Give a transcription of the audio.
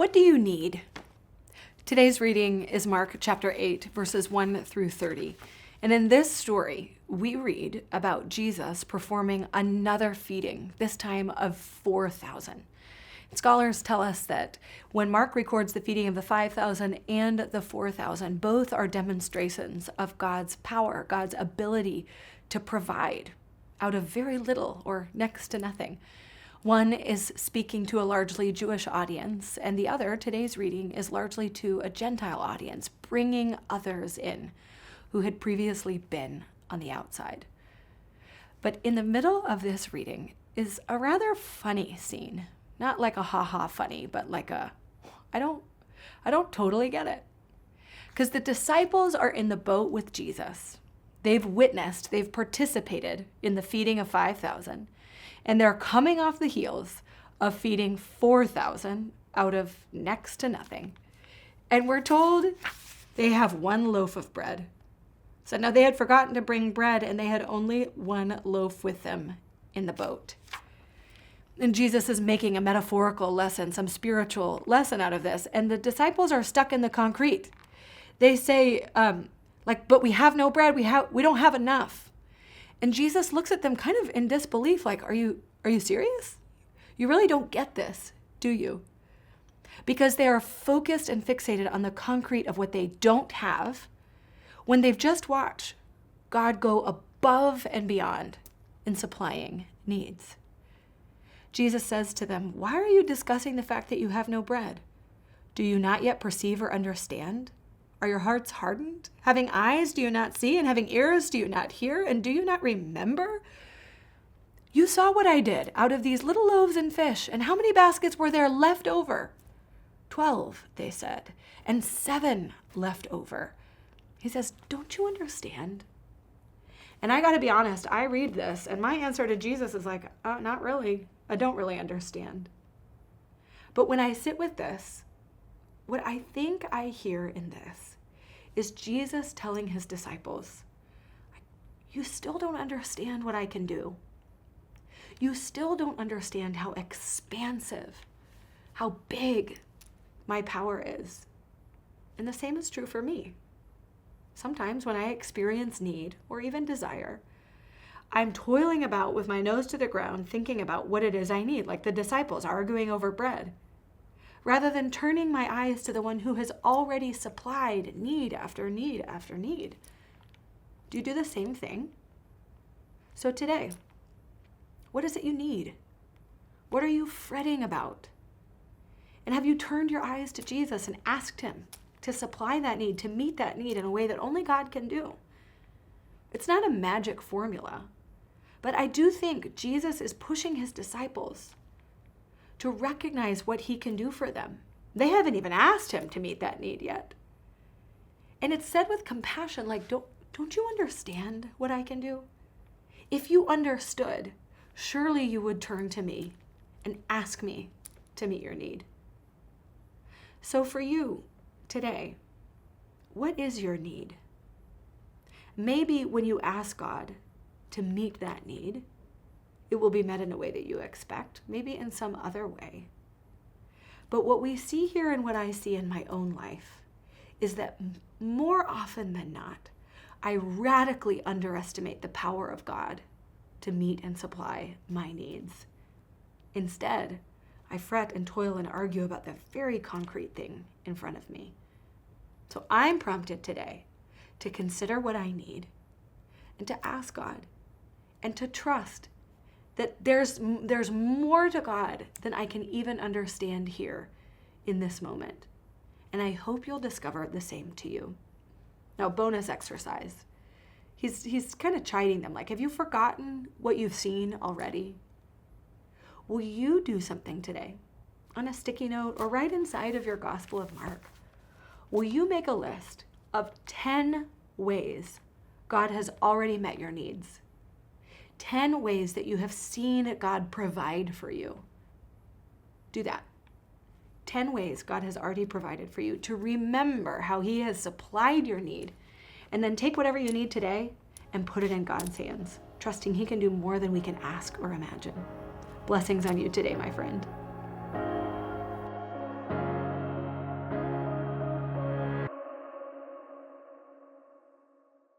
What do you need? Today's reading is Mark chapter 8, verses 1 through 30. And in this story, we read about Jesus performing another feeding, this time of 4,000. Scholars tell us that when Mark records the feeding of the 5,000 and the 4,000, both are demonstrations of God's power, God's ability to provide out of very little or next to nothing. One is speaking to a largely Jewish audience, and the other, today's reading, is largely to a Gentile audience, bringing others in who had previously been on the outside. But in the middle of this reading is a rather funny scene. Not like a ha-ha funny, but like I don't totally get it. Because the disciples are in the boat with Jesus. They've witnessed, they've participated in the feeding of 5,000. And they're coming off the heels of feeding 4,000 out of next to nothing. And we're told they have one loaf of bread. So now they had forgotten to bring bread, and they had only one loaf with them in the boat. And Jesus is making a metaphorical lesson, some spiritual lesson out of this. And the disciples are stuck in the concrete. They say, but we have no bread. We don't have enough. And Jesus looks at them kind of in disbelief, like, are you serious? You really don't get this, do you? Because they are focused and fixated on the concrete of what they don't have when they've just watched God go above and beyond in supplying needs. Jesus says to them, why are you discussing the fact that you have no bread? Do you not yet perceive or understand? Are your hearts hardened? Having eyes, do you not see? And having ears, do you not hear? And do you not remember? You saw what I did out of these little loaves and fish. And how many baskets were there left over? 12, they said, and 7 left over. He says, don't you understand? And I got to be honest, I read this, and my answer to Jesus is like, not really. I don't really understand. But when I sit with this, what I think I hear in this is Jesus telling his disciples, you still don't understand what I can do. You still don't understand how expansive, how big my power is. And the same is true for me. Sometimes when I experience need or even desire, I'm toiling about with my nose to the ground thinking about what it is I need, like the disciples arguing over bread, rather than turning my eyes to the one who has already supplied need after need after need. Do you do the same thing? So today, what is it you need? What are you fretting about? And have you turned your eyes to Jesus and asked him to supply that need, to meet that need in a way that only God can do? It's not a magic formula, but I do think Jesus is pushing his disciples to recognize what he can do for them. They haven't even asked him to meet that need yet. And it's said with compassion, like, don't you understand what I can do? If you understood, surely you would turn to me and ask me to meet your need. So for you today, what is your need? Maybe when you ask God to meet that need, it will be met in a way that you expect, maybe in some other way. But what we see here and what I see in my own life is that more often than not, I radically underestimate the power of God to meet and supply my needs. Instead, I fret and toil and argue about the very concrete thing in front of me. So I'm prompted today to consider what I need and to ask God and to trust that there's more to God than I can even understand here in this moment. And I hope you'll discover the same to you. Now, bonus exercise. He's kind of chiding them, like, have you forgotten what you've seen already? Will you do something today on a sticky note or right inside of your Gospel of Mark? Will you make a list of 10 ways God has already met your needs? 10 ways that you have seen God provide for you. Do that. 10 ways God has already provided for you, to remember how he has supplied your need, and then take whatever you need today and put it in God's hands, trusting he can do more than we can ask or imagine. Blessings on you today, my friend.